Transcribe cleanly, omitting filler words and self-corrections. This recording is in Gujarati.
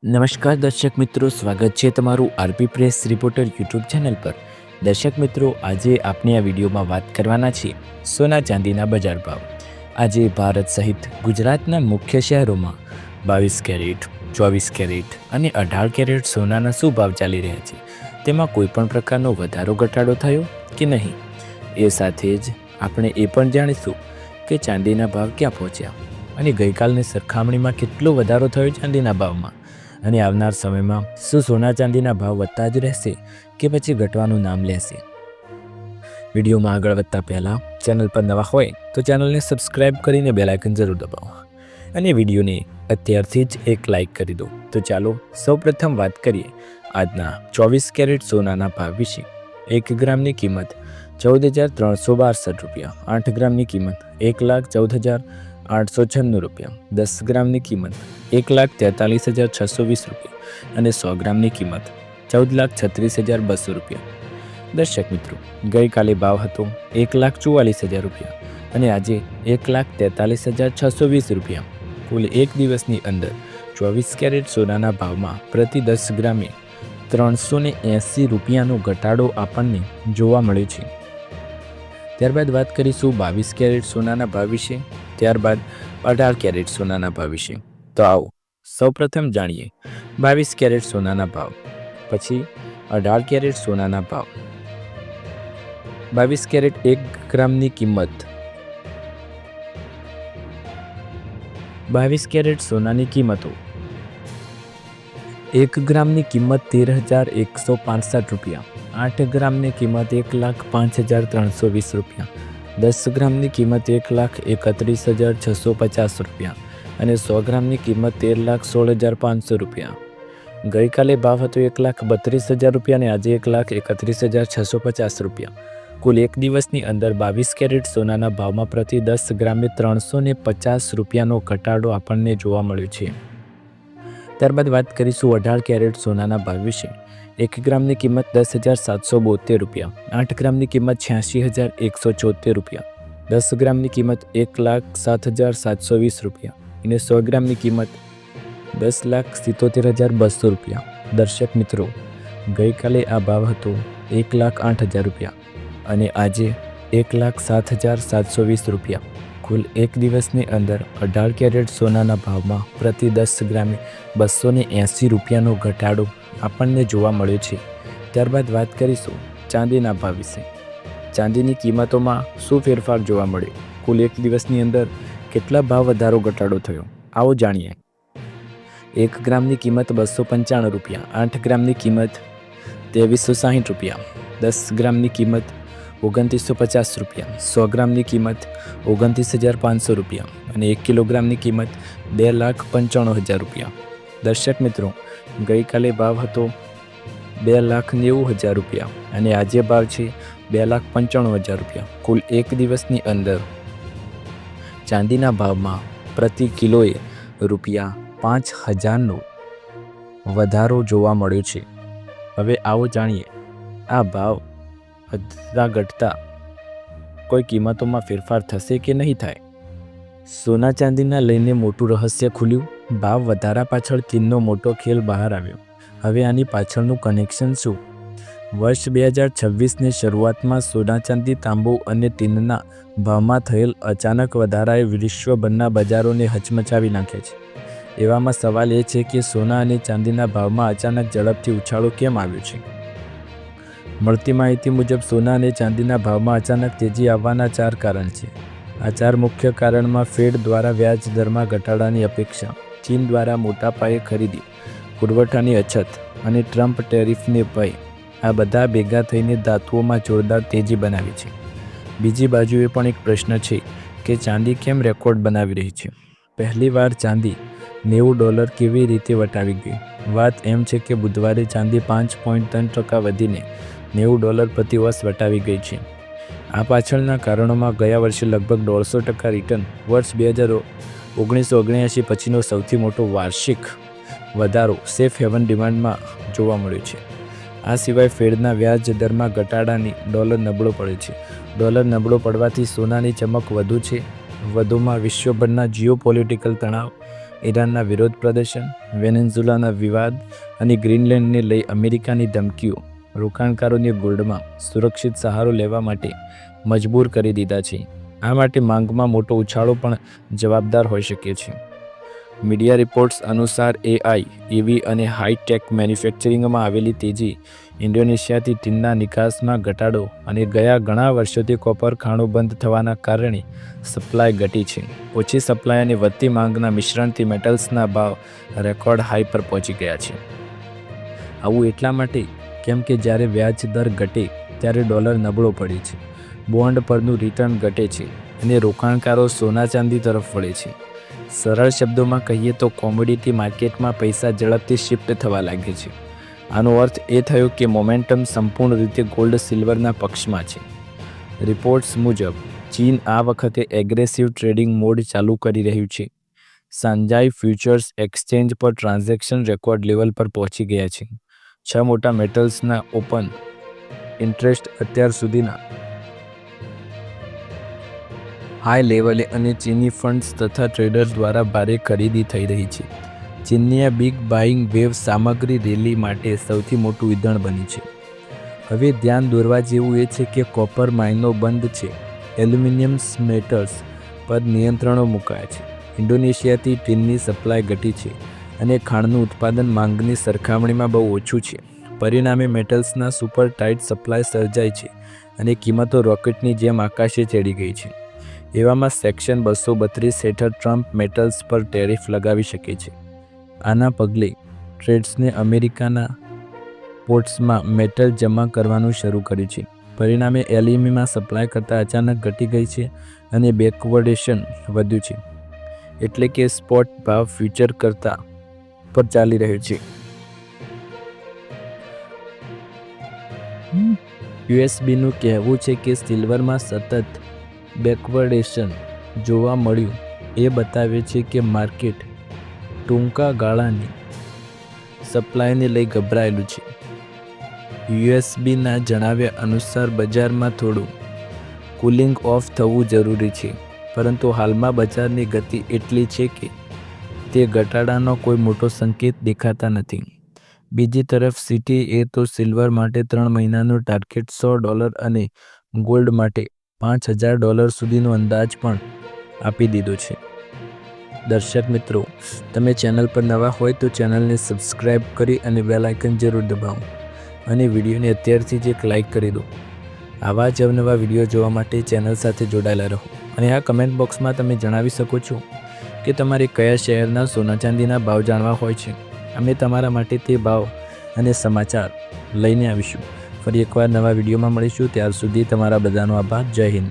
નમસ્કાર દર્શક મિત્રો, સ્વાગત છે તમારું RP press reporter YouTube channel પર। દર્શક મિત્રો, આજે આપણે આ વિડીયોમાં વાત કરવાના છીએ સોના ચાંદીના બજાર ભાવ। આજે ભારત સહિત ગુજરાતના મુખ્ય શહેરોમાં 22 કેરેટ, 24 કેરેટ અને 18 કેરેટ સોનાના શું ભાવ ચાલી રહ્યા છે, તેમાં કોઈ પણ પ્રકારનો વધારો ઘટાડો થયો કે નહીં, એ સાથે જ આપણે એ પણ જાણીશું કે ચાંદીના ભાવ ક્યાં પહોંચ્યા અને ગઈકાલની સરખામણીમાં કેટલો વધારો થયો ચાંદીના ભાવમાં, અને આવનાર સમયમાં શું સોના ચાંદીના ભાવ વધતા જ રહેશે કે પછી ઘટવાનું નામ લેશે। વિડીયોમાં આગળ વધતા પહેલાં ચેનલ પર નવા હોય તો ચેનલને સબસ્ક્રાઇબ કરીને બેલ આઇકન જરૂર દબાવો અને વિડીયોને અત્યારથી જ એક લાઇક કરી દો। તો ચાલો સૌપ્રથમ વાત કરીએ આજના 24 કેરેટ સોનાના ભાવ વિશે। 1 ગ્રામની કિંમત 14,362 રૂપિયા, 8 ગ્રામની કિંમત 1,14,896 રૂપિયા, 10 ગ્રામની કિંમત 1,43,620 રૂપિયા અને 100 ગ્રામની કિંમત 14,36,200 રૂપિયા। દર્શક મિત્રો, ગઈકાલે ભાવ હતો 1,44,000 રૂપિયા અને આજે 1,43,620 રૂપિયા। કુલ એક દિવસની અંદર 24 કેરેટ સોનાના ભાવમાં પ્રતિ 10 ગ્રામે 380 રૂપિયાનો ઘટાડો આપણને જોવા મળ્યો છે। ત્યારબાદ વાત કરીશું 22 કેરેટ સોનાના ભાવ વિશે, ત્યારબાદ 18 કેરેટ સોનાના ભાવ વિશે। તો આવો સૌપ્રથમ જાણીએ 22 કેરેટ સોનાના ભાવ, પછી 18 કેરેટ સોનાના ભાવ। 22 કેરેટ 1 ગ્રામની કિંમત 22 કેરેટ સોનાની કિંમતો 1 ગ્રામની કિંમત 13,165 રૂપિયા, 8 ગ્રામની કિંમત 1,05,320 રૂપિયા, 10 ગ્રામની કિંમત 1,31,650 રૂપિયા અને 100 ગ્રામની કિંમત 13,16,500 રૂપિયા। ગઈકાલે ભાવ હતો 1,32,000 રૂપિયા અને આજે 1,31,650 રૂપિયા। કુલ એક દિવસની અંદર 22 કેરેટ સોનાના ભાવમાં પ્રતિ 10 ગ્રામે 350 રૂપિયાનો ઘટાડો આપણને જોવા મળ્યો છે। ત્યારબાદ વાત કરીશું 18 કેરેટ સોનાના ભાવ વિશે। 1 ગ્રામની કિંમત 10,772 રૂપિયા, 8 ગ્રામની કિંમત 86,174 રૂપિયા, 10 ગ્રામની કિંમત 1,07,720 રૂપિયા અને 100 ગ્રામની કિંમત 10,77,200 રૂપિયા। દર્શક મિત્રો, ગઈકાલે આ ભાવ હતો 1,08,000 રૂપિયા અને આજે 1,07,720 રૂપિયા। કુલ એક દિવસની અંદર 18 કેરેટ સોનાના ભાવમાં પ્રતિ 10 ગ્રામે 280 રૂપિયાનો ઘટાડો આપણને જોવા મળ્યો છે। ત્યારબાદ વાત કરીશું ચાંદીના ભાવ વિશે। ચાંદીની કિંમતોમાં શું ફેરફાર જોવા મળ્યો, કુલ એક દિવસની અંદર કેટલા ભાવ વધારો ઘટાડો થયો, આવો જાણીએ। 1 ગ્રામની કિંમત 295 રૂપિયા, 8 ગ્રામની કિંમત 2360 રૂપિયા, 10 ગ્રામની કિંમત 2950 રૂપિયા, 100 ગ્રામની કિંમત 29,500 રૂપિયા અને 1 કિલોગ્રામની કિંમત 2,95,000 રૂપિયા। દર્શક મિત્રો, ગઈકાલે ભાવ હતો 2,90,000 રૂપિયા અને આજે ભાવ છે 2,95,000 રૂપિયા। કુલ એક દિવસની અંદર ચાંદીના ભાવમાં પ્રતિ કિલોએ રૂપિયા 5,000નો વધારો જોવા મળ્યો છે। હવે આવો જાણીએ આ ભાવ વધતા ઘટતા કોઈ કિંમતોમાં ફેરફાર થશે કે નહીં થાય। સોના ચાંદીના લઈને મોટું રહસ્ય ખુલ્યું, ભાવ વધારા પાછળ ચીનનો મોટો ખેલ બહાર આવ્યો। હવે આની પાછળનું કનેક્શન શું? વર્ષ 2026ની શરૂઆતમાં સોના ચાંદી, તાંબુ અને ટીનના ભાવમાં થયેલ અચાનક વધારાએ વિશ્વભરના બજારોને હચમચાવી નાખ્યા છે। એવામાં સવાલ એ છે કે સોના અને ચાંદીના ભાવમાં અચાનક ઝડપથી ઉછાળો કેમ આવ્યો છે? મળતી માહિતી મુજબ સોના અને ચાંદીના ભાવમાં અચાનક તેજી આવવાના 4 કારણ છે। આ 4 મુખ્ય કારણમાં ફેડ દ્વારા વ્યાજ દરમાં ઘટાડાની અપેક્ષા, ચીન દ્વારા મોટા પાયે ખરીદી, પુરવઠાની અછત અને ટ્રમ્પ ટેરિફને ભય, આ બધા ભેગા થઈને ધાતુઓમાં જોરદાર તેજી બનાવી છે। બીજી બાજુએ પણ એક પ્રશ્ન છે કે ચાંદી કેમ રેકોર્ડ બનાવી રહી છે? પહેલીવાર ચાંદી $90 કેવી રીતે વટાવી ગઈ? વાત એમ છે કે બુધવારે ચાંદી 5.3% વધીને $90 પ્રતિ ઓન્સ વટાવી ગઈ છે। આ પાછળના કારણોમાં ગયા વર્ષે લગભગ 150% રિટર્ન, વર્ષ 1979 પછીનો સૌથી મોટો વાર્ષિક વધારો સેફ હેવન ડિમાન્ડમાં જોવા મળ્યો છે। આ સિવાય ફેડના વ્યાજ દરમાં ઘટાડાની ડોલર નબળો પડે છે। ડોલર નબળો પડવાથી સોનાની ચમક વધુ છે। વધુમાં વિશ્વભરના જીઓપોલિટિકલ તણાવ ઈરાનના વિરોધ પ્રદર્શન, વેનેઝુલાના વિવાદ અને ગ્રીનલેન્ડને લઈ અમેરિકાની ધમકીઓ રોકાણકારોને ગોલ્ડમાં સુરક્ષિત સહારો લેવા માટે મજબૂર કરી દીધા છે. આ માટે માંગમાં મોટો ઉછાળો પણ જવાબદાર હોઈ શકે છે. મીડિયા રિપોર્ટ્સ અનુસાર AI, EV અને હાઈ-ટેક મેન્યુફેક્ચરિંગમાં આવેલી તેજી, ઇન્ડોનેશિયાથી ટીનના નિકાસમાં ઘટાડો અને ગયા ઘણા વર્ષોથી કોપર ખાણો બંધ થવાના કારણે સપ્લાય ઘટી છે. ઓછી સપ્લાય અને વધતી માંગના મિશ્રણથી મેટલ્સના ભાવ રેકોર્ડ હાઈ પર પહોંચી ગયા છે. આવું એટલા માટે કેમ કે જ્યારે વ્યાજ દર ઘટે ત્યારે ડોલર નબળો પડે છે, બોન્ડ પરનું રિટર્ન ઘટે છે અને રોકાણકારો સોના ચાંદી તરફ વળે છે. સરળ શબ્દોમાં કહીએ તો કોમોડિટી માર્કેટમાં પૈસા ઝડપથી શિફ્ટ થવા લાગે છે. આનો અર્થ એ થયો કે મોમેન્ટમ સંપૂર્ણ રીતે ગોલ્ડ સિલ્વરના પક્ષમાં છે. રિપોર્ટ્સ મુજબ ચીન આ વખતે એગ્રેસિવ ટ્રેડિંગ મોડ ચાલુ કરી રહ્યું છે. શાંઘાઈ ફ્યુચર્સ એક્સચેન્જ પર ટ્રાન્ઝેક્શન રેકોર્ડ લેવલ પર પહોંચી ગયા છે. 6 મોટા મેટલ્સના ઓપન ઇન્ટરેસ્ટ અત્યાર સુધીના હાઈ લેવલે અને ચીની ફંડ્સ તથા ટ્રેડર્સ દ્વારા ભારે ખરીદી થઈ રહી છે. ચીનની આ બિગ બાઇંગ વેવ સામગ્રી રેલી માટે સૌથી મોટું ઈંધણ બની છે. હવે ધ્યાન દોરવા જેવું એ છે કે કોપર માઇનો બંધ છે, એલ્યુમિનિયમ સ્મેટર્સ પર નિયંત્રણો મુકાયા છે, ઇન્ડોનેશિયાથી ટીનની સપ્લાય ઘટી છે અને ખાણનું ઉત્પાદન માંગની સરખામણીમાં બહુ ઓછું છે. પરિણામે મેટલ્સના સુપર ટાઇટ સપ્લાય સર્જાય છે અને કિંમતો રોકેટની જેમ આકાશે ચડી ગઈ છે. એવામાં સેક્શન 232 હેઠળ ટ્રમ્પ મેટલ્સ પર ટેરિફ લગાવી શકે છે. આના પગલે ટ્રેડર્સને અમેરિકાના પોર્ટ્સમાં મેટલ જમા કરવાનું શરૂ કર્યું છે. પરિણામે એલ્યુમિનિયમમાં સપ્લાય કરતાં અચાનક ઘટી ગઈ છે અને બેકવર્ડેશન વધ્યું છે, એટલે કે સ્પોટ ભાવ ફ્યુચર કરતાં પર ચાલી રહ્યો છે. યુએસબીનું કહેવું છે કે સિલ્વરમાં સતત બેકવર્ડેશન જોવા મળ્યું એ બતાવે છે કે માર્કેટ ટૂંકા ગાળાની સપ્લાયને લઈ ગભરાયેલું છે. યુએસબીના જણાવ્યા અનુસાર બજારમાં થોડું કુલિંગ ઓફ થવું જરૂરી છે, પરંતુ હાલમાં બજારની ગતિ એટલી છે કે તે ઘટાડાનો કોઈ મોટો સંકેત દેખાતા નથી. બીજી તરફ સીટીએ તો સિલ્વર માટે 3 મહિનાનું ટાર્ગેટ $100 અને ગોલ્ડ માટે $5,000 સુધીનો અંદાજ પણ આપી દીધો છે. દર્શક મિત્રો, તમે ચેનલ પર નવા હોય તો ચેનલને સબસ્ક્રાઈબ કરી અને બેલ આઇકન જરૂર દબાવો અને વિડીયોને અત્યારથી જ એક લાઇક કરી દો. આવા જ અવનવા વિડીયો જોવા માટે ચેનલ સાથે જોડાયેલા રહો. અને આ કમેન્ટ બોક્સમાં તમે જણાવી શકો છો કે તમારે કયા શહેરના સોના ચાંદીના ભાવ જાણવા હોય છે. અમે તમારા માટે તે ભાવ અને સમાચાર લઈને આવીશું. ફરી એકવાર નવા વિડીયોમાં મળીશું. ત્યાર સુધી તમારા બધાનો આભાર. જય હિન્દ.